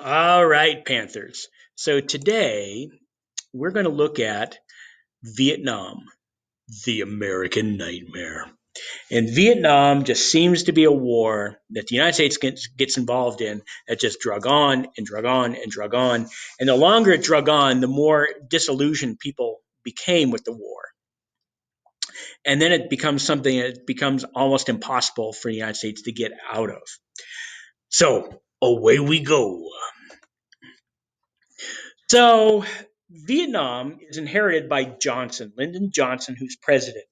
All right, Panthers. So today we're going to look at Vietnam, the American nightmare. And Vietnam just seems to be a war that the United States gets involved in that just drug on and drug on and drug on. And the longer it drug on, the more disillusioned people became with the war. And then it becomes something that becomes almost impossible for the United States to get out of. So away we go. So Vietnam is inherited by Johnson, Lyndon Johnson, who's president.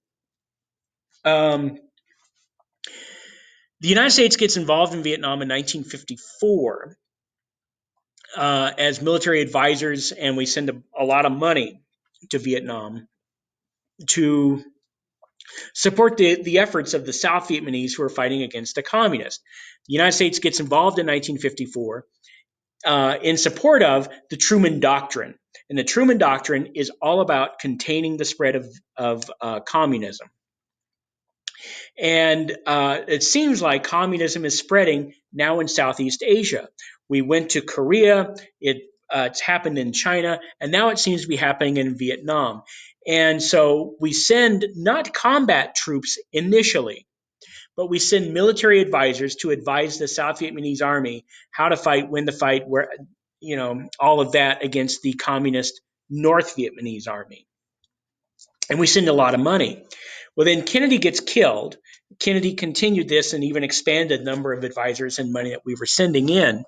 Um, the United States gets involved in Vietnam in 1954 as military advisors, and we send a lot of money to Vietnam to support the efforts of the South Vietnamese who are fighting against the communists. The United States gets involved in 1954 in support of the Truman Doctrine. And the Truman Doctrine is all about containing the spread of communism. And it seems like communism is spreading now in Southeast Asia. We went to Korea, it's happened in China, and now it seems to be happening in Vietnam. And so we send not combat troops initially, but we send military advisors to advise the South Vietnamese army how to fight, when to fight, where, all of that against the communist North Vietnamese army. And we send a lot of money. Well, then Kennedy gets killed. Kennedy continued this and even expanded the number of advisors and money that we were sending in.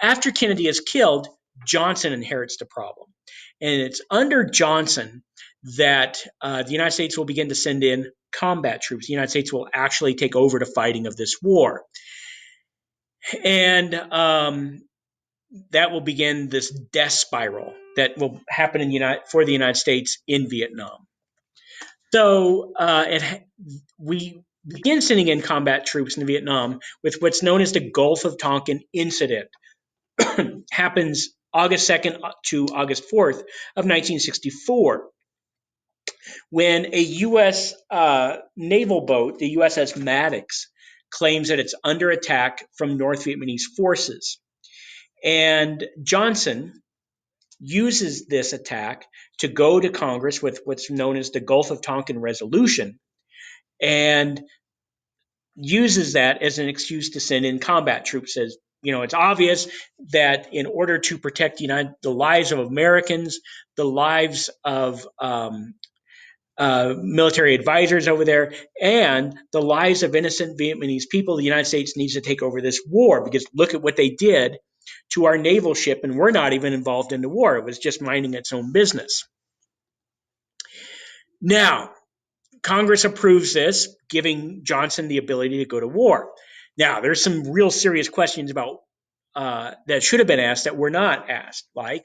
After Kennedy is killed, Johnson inherits the problem. And it's under Johnson that the United States will begin to send in combat troops. The United States will actually take over the fighting of this war. And that will begin this death spiral that will happen for the United States in Vietnam. So we begin sending in combat troops in Vietnam with what's known as the Gulf of Tonkin incident. Happens August 2nd to August 4th of 1964, when a U.S. Naval boat, the USS Maddox, claims that it's under attack from North Vietnamese forces. And Johnson uses this attack to go to Congress with what's known as the Gulf of Tonkin Resolution, and uses that as an excuse to send in combat troops. Says, it's obvious that in order to protect the lives of Americans, the lives of military advisors over there, and the lives of innocent Vietnamese people, the United States needs to take over this war, because look at what they did to our naval ship, and we're not even involved in the war. It was just minding its own business. Now, Congress approves this, giving Johnson the ability to go to war. Now, there's some real serious questions about that should have been asked that were not asked, like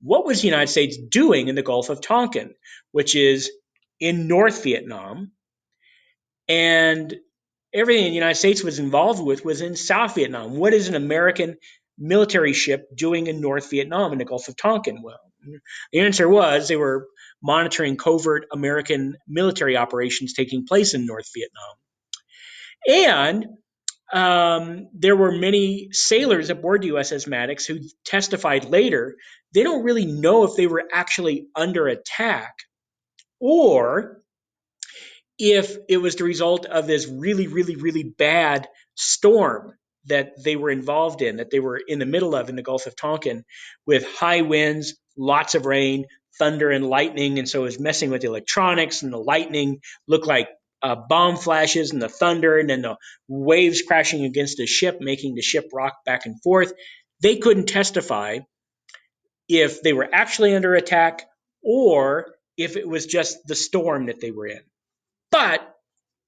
what was the United States doing in the Gulf of Tonkin, which is in North Vietnam, and everything the United States was involved with was in South Vietnam. What is an American military ship doing in North Vietnam in the Gulf of Tonkin? Well, the answer was they were monitoring covert American military operations taking place in North Vietnam. And there were many sailors aboard USS Maddox who testified later they don't really know if they were actually under attack or if it was the result of this really, really, really bad storm that they were involved in, that they were in the middle of in the Gulf of Tonkin, with high winds, lots of rain, thunder, and lightning. And so it was messing with the electronics, and the lightning looked like bomb flashes, and the thunder, and then the waves crashing against the ship, making the ship rock back and forth. They couldn't testify if they were actually under attack or if it was just the storm that they were in. But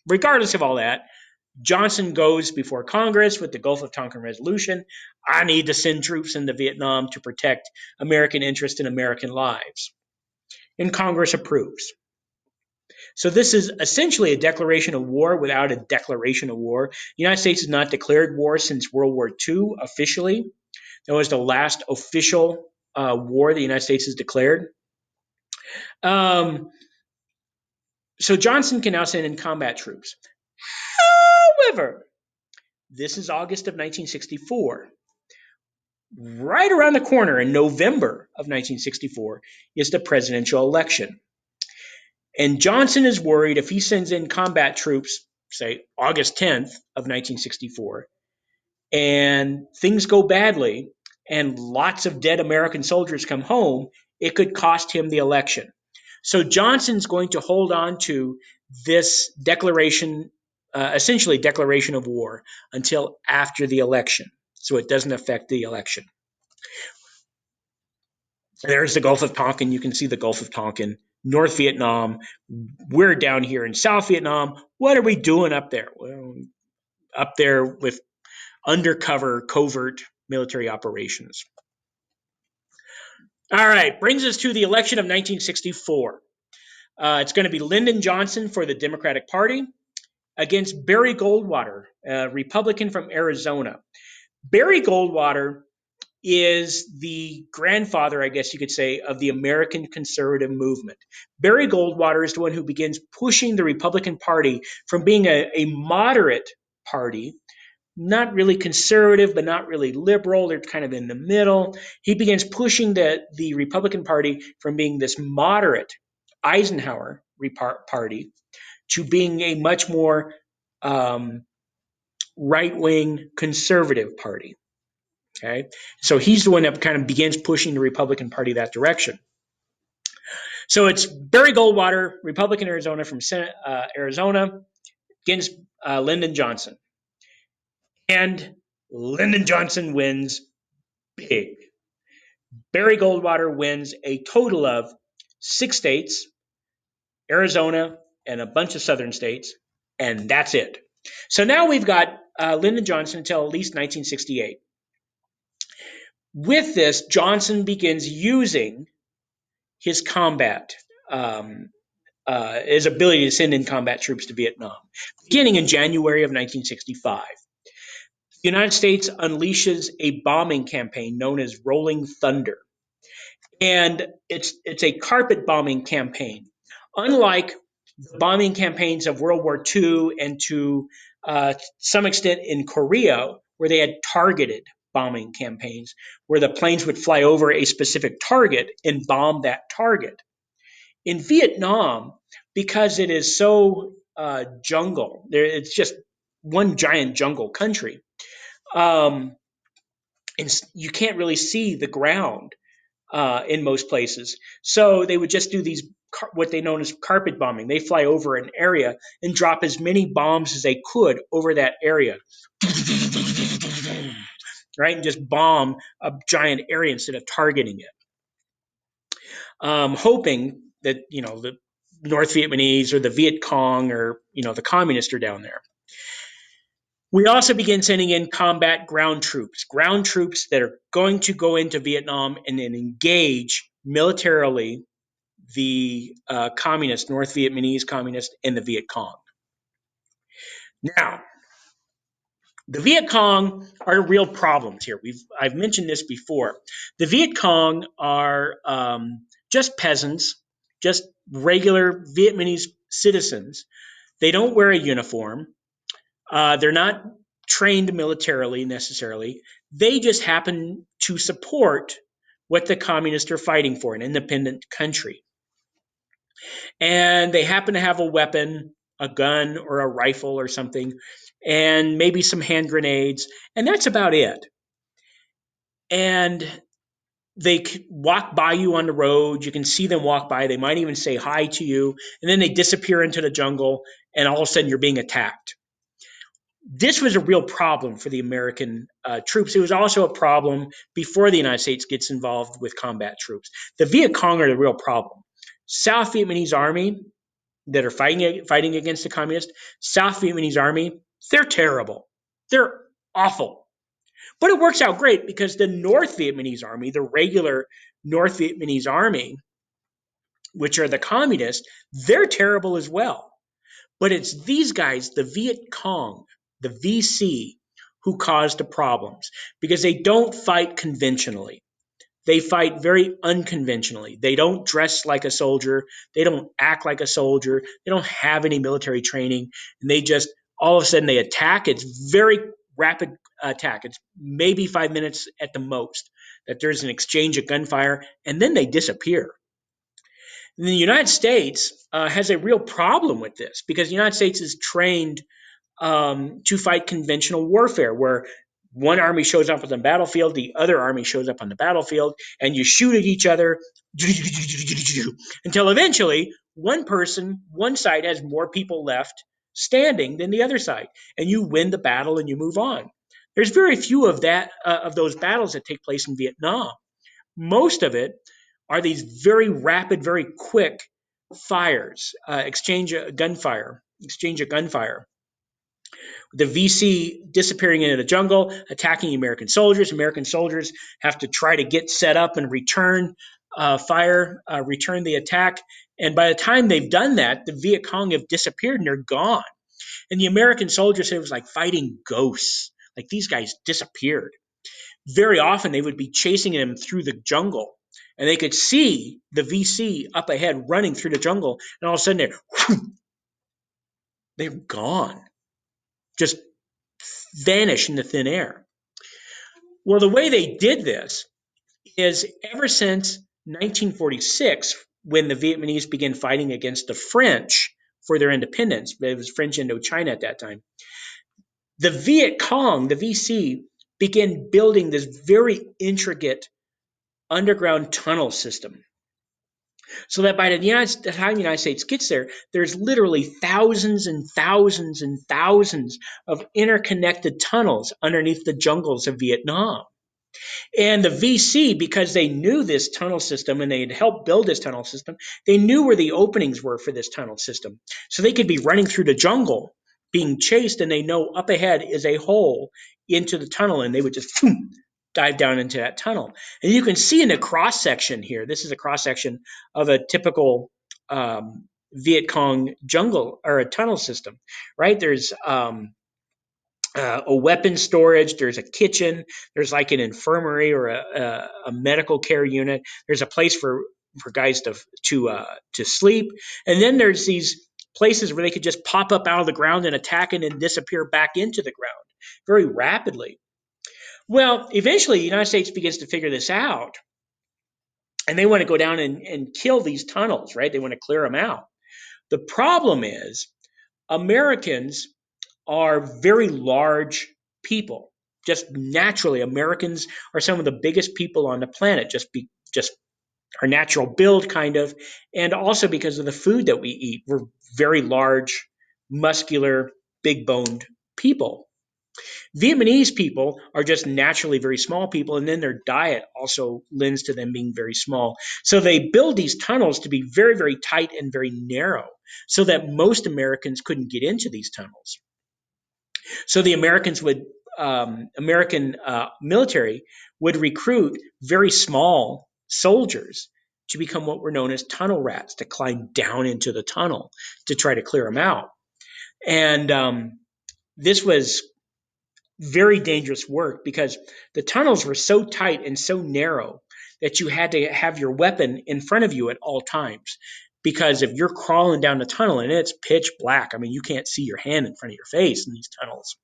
regardless of all that, Johnson goes before Congress with the Gulf of Tonkin Resolution. I need to send troops into Vietnam to protect American interests and American lives. And Congress approves. So this is essentially a declaration of war without a declaration of war. The United States has not declared war since World War II officially. That was the last official war the United States has declared. So Johnson can now send in combat troops. However, this is August of 1964. Right around the corner in November of 1964 is the presidential election. And Johnson is worried if he sends in combat troops, say August 10th of 1964, and things go badly and lots of dead American soldiers come home, it could cost him the election. So Johnson's going to hold on to this declaration, essentially declaration of war, until after the election, so it doesn't affect the election. There's the Gulf of Tonkin. You can see the Gulf of Tonkin, North Vietnam. We're down here in South Vietnam. What are we doing up there? Well, up there with undercover, covert military operations. All right, brings us to the election of 1964. It's going to be Lyndon Johnson for the Democratic Party against Barry Goldwater, a Republican from Arizona. Barry Goldwater is the grandfather, I guess you could say, of the American conservative movement. Barry Goldwater is the one who begins pushing the Republican Party from being a moderate party, not really conservative, but not really liberal. They're kind of in the middle. He begins pushing the Republican Party from being this moderate Eisenhower party to being a much more right-wing conservative party. Okay, so he's the one that kind of begins pushing the Republican Party that direction. So it's Barry Goldwater, Republican Arizona from Arizona, against Lyndon Johnson, and Lyndon Johnson wins big. Barry Goldwater wins a total of 6 states, Arizona, and a bunch of southern states, and that's it. So now we've got Lyndon Johnson until at least 1968. With this, Johnson begins using his combat, his ability to send in combat troops to Vietnam. Beginning in January of 1965, the United States unleashes a bombing campaign known as Rolling Thunder. And it's a carpet bombing campaign. Unlike the bombing campaigns of World War II and to some extent in Korea, where they had targeted bombing campaigns, where the planes would fly over a specific target and bomb that target. In Vietnam, because it is so jungle, it's just one giant jungle country, and you can't really see the ground in most places. So they would just do these what they known as carpet bombing. They fly over an area and drop as many bombs as they could over that area, right, and just bomb a giant area instead of targeting it, hoping that the North Vietnamese or the Viet Cong or the communists are down there. We also begin sending in combat ground troops that are going to go into Vietnam and then engage militarily the communists, North Vietnamese communists, and the Viet Cong. Now, the Viet Cong are real problems here. I've mentioned this before. The Viet Cong are just peasants, just regular Vietnamese citizens. They don't wear a uniform. They're not trained militarily necessarily. They just happen to support what the communists are fighting for, an independent country. And they happen to have a weapon, a gun or a rifle or something, and maybe some hand grenades, and that's about it. And they walk by you on the road. You can see them walk by. They might even say hi to you, and then they disappear into the jungle, and all of a sudden you're being attacked. This was a real problem for the American troops. It was also a problem before the United States gets involved with combat troops. The Viet Cong are the real problem. South Vietnamese Army that are fighting against the communists, South Vietnamese Army, they're terrible. They're awful. But it works out great because the North Vietnamese Army, the regular North Vietnamese Army, which are the communists, they're terrible as well. But it's these guys, the Viet Cong, the VC, who caused the problems because they don't fight conventionally. They fight very unconventionally. They don't dress like a soldier. They don't act like a soldier. They don't have any military training. And they just, all of a sudden, they attack. It's very rapid attack. It's maybe 5 minutes at the most that there's an exchange of gunfire, and then they disappear. And the United States has a real problem with this because the United States is trained to fight conventional warfare, where one army shows up on the battlefield, the other army shows up on the battlefield, and you shoot at each other until eventually one side has more people left standing than the other side, and you win the battle and you move on. There's very few of those battles that take place in Vietnam. Most of it are these very rapid, very quick fires, exchange of gunfire. The VC disappearing into the jungle, attacking American soldiers. American soldiers have to try to get set up and return return the attack. And by the time they've done that, the Viet Cong have disappeared and they're gone. And the American soldiers said it was like fighting ghosts. Like these guys disappeared. Very often they would be chasing them through the jungle. And they could see the VC up ahead running through the jungle. And all of a sudden they're gone. Just vanish into thin air. Well, the way they did this is ever since 1946, when the Vietnamese began fighting against the French for their independence, it was French Indochina at that time, the Viet Cong, the VC, began building this very intricate underground tunnel system. So that by the time the United States gets there, there's literally thousands and thousands and thousands of interconnected tunnels underneath the jungles of Vietnam. And the VC, because they knew this tunnel system and they had helped build this tunnel system, they knew where the openings were for this tunnel system. So they could be running through the jungle, being chased, and they know up ahead is a hole into the tunnel, and they would just dive down into that tunnel. And you can see in the cross section here, this is a cross section of a typical Viet Cong jungle or a tunnel system, right? There's a weapon storage, there's a kitchen, there's like an infirmary or a medical care unit, there's a place for guys to sleep, and then there's these places where they could just pop up out of the ground and attack and then disappear back into the ground very rapidly. Well, eventually the United States begins to figure this out, and they want to go down and kill these tunnels, right? They want to clear them out. The problem is Americans are very large people. Just naturally, Americans are some of the biggest people on the planet, just our natural build kind of, and also because of the food that we eat. We're very large, muscular, big-boned people. Vietnamese people are just naturally very small people, and then their diet also lends to them being very small. So they build these tunnels to be very, very tight and very narrow so that most Americans couldn't get into these tunnels. So the American military would recruit very small soldiers to become what were known as tunnel rats, to climb down into the tunnel to try to clear them out. And this was very dangerous work because the tunnels were so tight and so narrow that you had to have your weapon in front of you at all times. Because if you're crawling down the tunnel and it's pitch black, I mean, you can't see your hand in front of your face in these tunnels.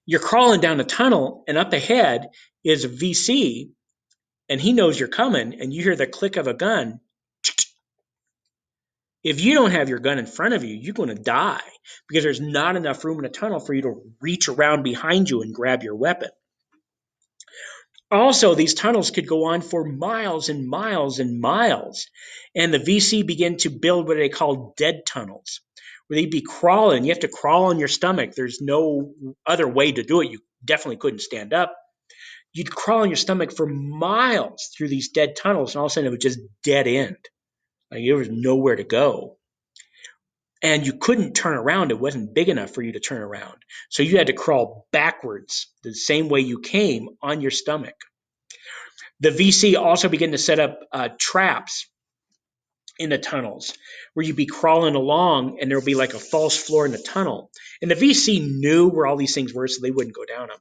You're crawling down the tunnel, and up ahead is a VC, and he knows you're coming, and you hear the click of a gun. If you don't have your gun in front of you, you're going to die because there's not enough room in the tunnel for you to reach around behind you and grab your weapon. Also, these tunnels could go on for miles and miles and miles, and the VC began to build what they call dead tunnels, where they'd be crawling. You have to crawl on your stomach. There's no other way to do it. You definitely couldn't stand up. You'd crawl on your stomach for miles through these dead tunnels, and all of a sudden it would just dead end. Like there was nowhere to go. And you couldn't turn around. It wasn't big enough for you to turn around. So you had to crawl backwards the same way you came on your stomach. The VC also began to set up traps in the tunnels where you'd be crawling along and there would be like a false floor in the tunnel. And the VC knew where all these things were, so they wouldn't go down them.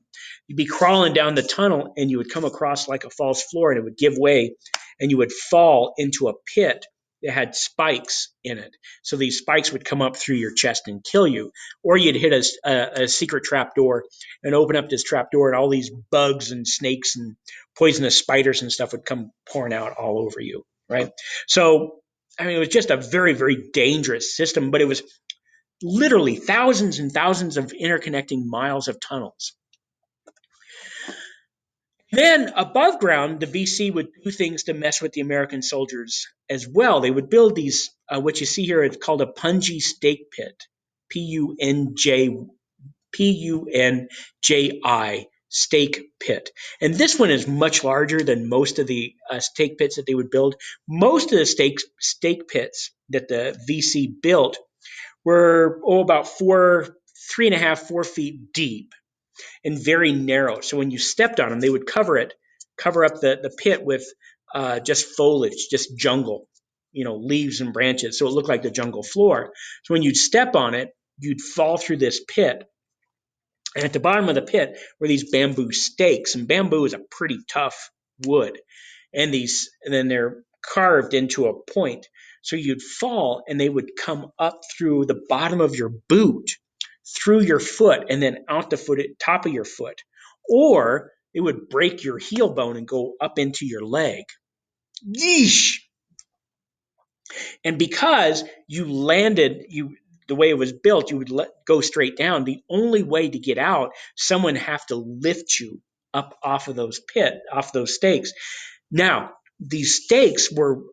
You'd be crawling down the tunnel and you would come across like a false floor and it would give way and you would fall into a pit that had spikes in it. So these spikes would come up through your chest and kill you. Or you'd hit a secret trap door and open up this trap door, and all these bugs and snakes and poisonous spiders and stuff would come pouring out all over you, right? So, I mean, it was just a very, very dangerous system, but it was literally thousands and thousands of interconnecting miles of tunnels. Then above ground, the VC would do things to mess with the American soldiers as well. They would build these, what you see here, it's called a Punji stake pit, Punji stake pit. And this one is much larger than most of the stake pits that they would build. Most of the stake pits that the VC built were about 3.5, 4 feet deep and very narrow. So when you stepped on them, they would cover up the pit with just foliage, just jungle, leaves and branches. So it looked like the jungle floor. So when you'd step on it, you'd fall through this pit. And at the bottom of the pit were these bamboo stakes. And bamboo is a pretty tough wood. And then they're carved into a point. So you'd fall and they would come up through the bottom of your boot, through your foot, and then out the top of your foot. Or it would break your heel bone and go up into your leg. Yeesh! And because the way it was built, you would go straight down. The only way to get out, someone have to lift you up off of those stakes. Now, these stakes were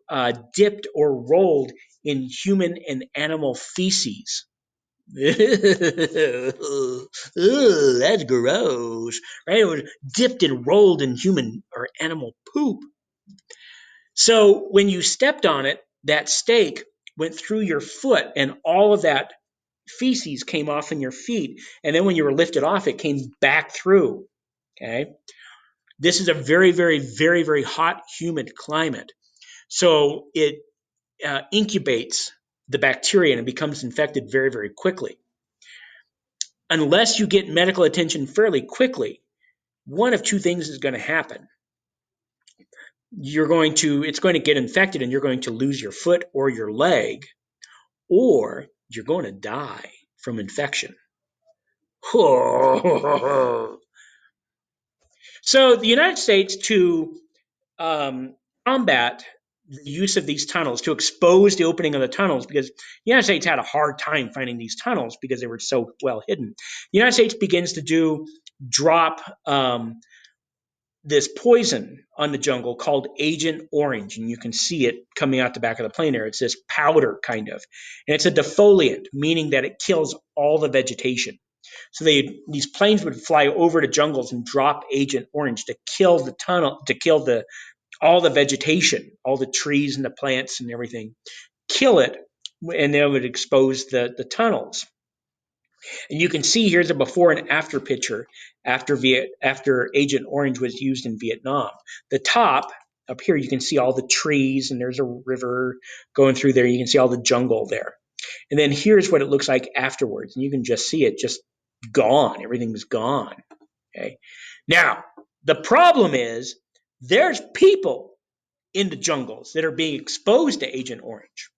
dipped or rolled in human and animal feces. Ooh, that's gross, right? It was dipped and rolled in human or animal poop. So when you stepped on it, that stake went through your foot, and all of that feces came off in your feet. And then when you were lifted off, it came back through. Okay. This is a very, very, very, very hot, humid climate. So it incubates the bacteria and it becomes infected very, very quickly. Unless you get medical attention fairly quickly, one of two things is going to happen. It's going to get infected and you're going to lose your foot or your leg, or you're going to die from infection. So the United States, to combat the use of these tunnels, to expose the opening of the tunnels, because the United States had a hard time finding these tunnels because they were so well hidden. The United States begins to drop this poison on the jungle called Agent Orange, and you can see it coming out the back of the plane there. It's this powder kind of, and it's a defoliant, meaning that it kills all the vegetation. So these planes would fly over to jungles and drop Agent Orange to kill the tunnel, to kill all the vegetation, all the trees and the plants and everything, kill it, and they would expose the tunnels. And you can see here's a before and after picture after Agent Orange was used in Vietnam. The top up here, you can see all the trees, and there's a river going through there. You can see all the jungle there. And then here's what it looks like afterwards, and you can just see it just gone. Everything's gone. Okay. Now, the problem is there's people in the jungles that are being exposed to Agent Orange.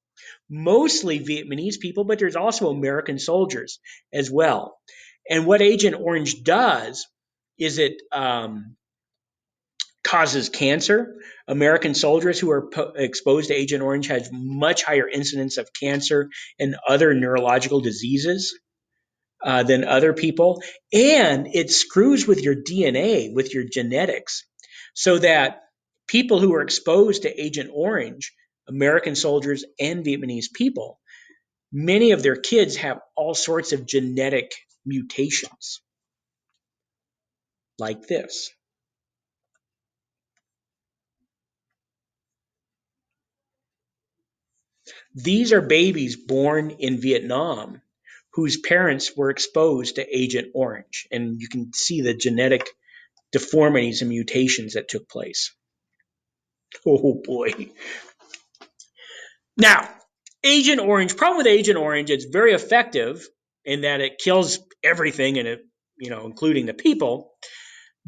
Mostly Vietnamese people, but there's also American soldiers as well. And what Agent Orange does is it causes cancer. American soldiers who are exposed to Agent Orange have much higher incidence of cancer and other neurological diseases than other people. And it screws with your DNA, with your genetics, so that people who are exposed to Agent Orange, American soldiers and Vietnamese people, many of their kids have all sorts of genetic mutations like this. These are babies born in Vietnam whose parents were exposed to Agent Orange, and you can see the genetic deformities and mutations that took place. Oh boy. Now, Agent Orange, problem with Agent Orange, it's very effective in that it kills everything in it, including the people.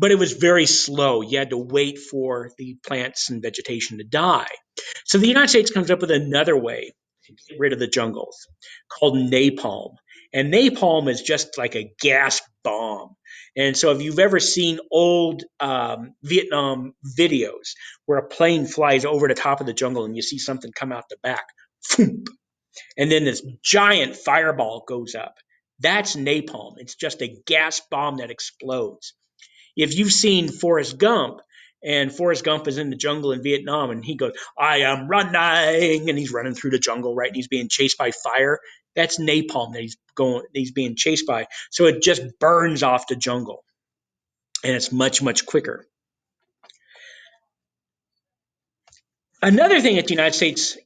but it was very slow. You had to wait for the plants and vegetation to die. So the United States comes up with another way to get rid of the jungles called napalm. And napalm is just like a gas bomb. And so if you've ever seen old Vietnam videos where a plane flies over the top of the jungle and you see something come out the back, and then this giant fireball goes up, that's napalm. It's just a gas bomb that explodes. If you've seen Forrest Gump, and Forrest Gump is in the jungle in Vietnam, and he goes, "I am running," and he's running through the jungle, right? And he's being chased by fire. That's napalm that he's being chased by. So it just burns off the jungle, and it's much, much quicker. Another thing that the United States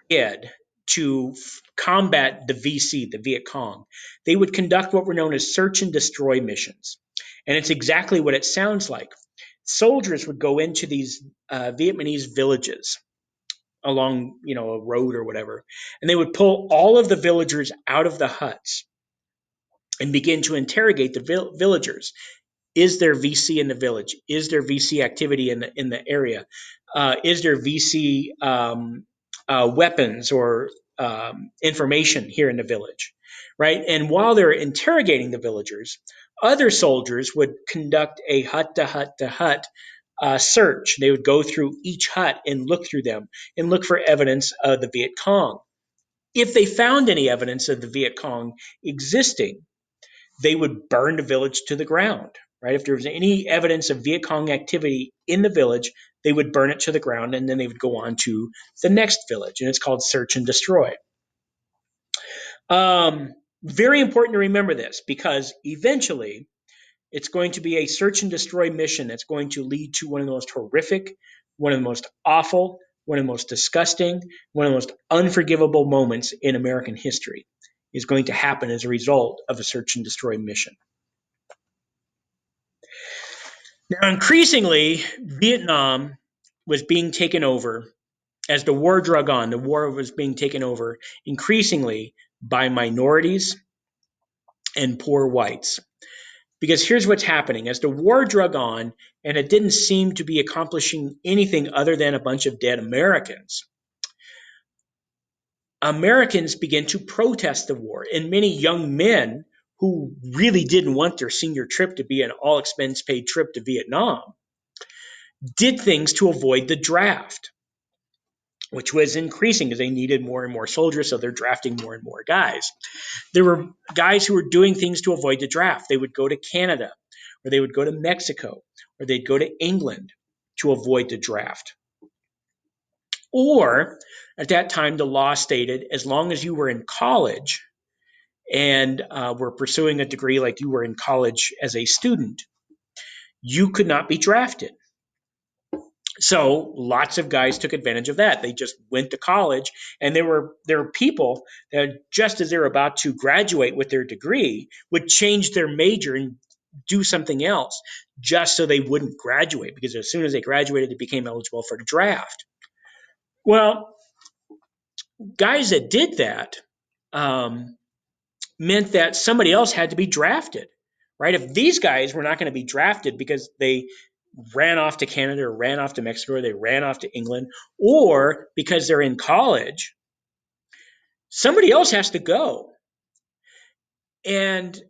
did to combat the VC, the Viet Cong, they would conduct what were known as search and destroy missions. And it's exactly what it sounds like. Soldiers would go into these Vietnamese villages along, a road or whatever, and they would pull all of the villagers out of the huts and begin to interrogate the villagers. Is there VC in the village? Is there VC activity in the area? Is there VC weapons or information here in the village? Right. And while they're interrogating the villagers, other soldiers would conduct a hut to hut to hut search. They would go through each hut and look through them and look for evidence of the Viet Cong. If they found any evidence of the Viet Cong existing, they would burn the village to the ground, right? If there was any evidence of Viet Cong activity in the village, they would burn it to the ground and then they would go on to the next village. And it's called search and destroy. Very important to remember this because eventually it's going to be a search and destroy mission that's going to lead to one of the most horrific, one of the most awful, one of the most disgusting, one of the most unforgivable moments in American history is going to happen as a result of a search and destroy mission. Now, increasingly, Vietnam was being taken over as the war drug on. The war was being taken over increasingly by minorities and poor whites. Because here's what's happening. As the war drug on, and it didn't seem to be accomplishing anything other than a bunch of dead Americans, Americans began to protest the war. And many young men who really didn't want their senior trip to be an all expense paid trip to Vietnam did things to avoid the draft, which was increasing as they needed more and more soldiers, so they're drafting more and more guys. There were guys who were doing things to avoid the draft. They would go to Canada, or they would go to Mexico, or they'd go to England to avoid the draft. Or at that time, the law stated as long as you were in college and were pursuing a degree like you were in college as a student, you could not be drafted. So lots of guys took advantage of that. They just went to college, and there were people that just as they were about to graduate with their degree would change their major and do something else just so they wouldn't graduate, because as soon as they graduated, they became eligible for the draft. Well, guys that did that meant that somebody else had to be drafted, right? If these guys were not going to be drafted because they ran off to Canada or ran off to Mexico or they ran off to England or because they're in college, somebody else has to go. And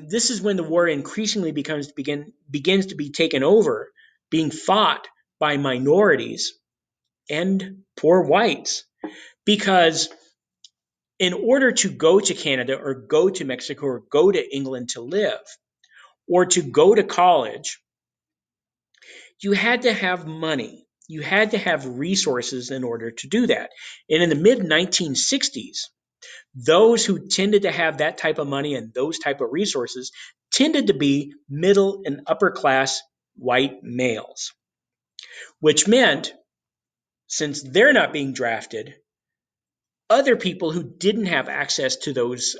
this is when the war increasingly begins to be taken over, being fought by minorities and poor whites. Because in order to go to Canada or go to Mexico or go to England to live or to go to college, you had to have money. You had to have resources in order to do that. And in the mid 1960s, those who tended to have that type of money and those type of resources tended to be middle and upper class white males, which meant since they're not being drafted, other people who didn't have access to those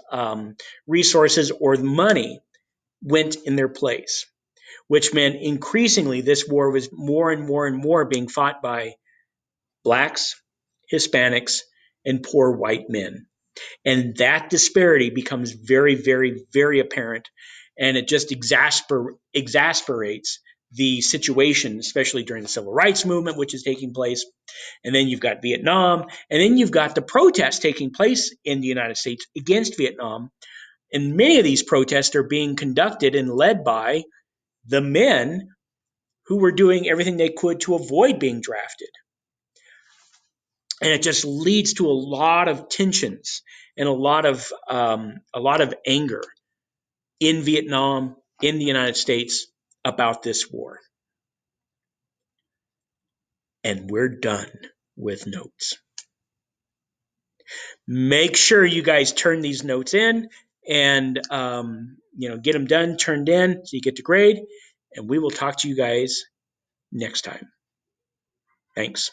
resources or money went in their place, which meant increasingly this war was more and more and more being fought by blacks, Hispanics, and poor white men. And that disparity becomes very, very, very apparent and it just exasperates the situation, especially during the civil rights movement, which is taking place. And then you've got Vietnam, and then you've got the protests taking place in the United States against Vietnam. And many of these protests are being conducted and led by the men who were doing everything they could to avoid being drafted. And it just leads to a lot of tensions and a lot of anger in Vietnam, in the United States about this war. And we're done with notes. Make sure you guys turn these notes in and get them done, turned in, so you get to grade. And we will talk to you guys next time. Thanks.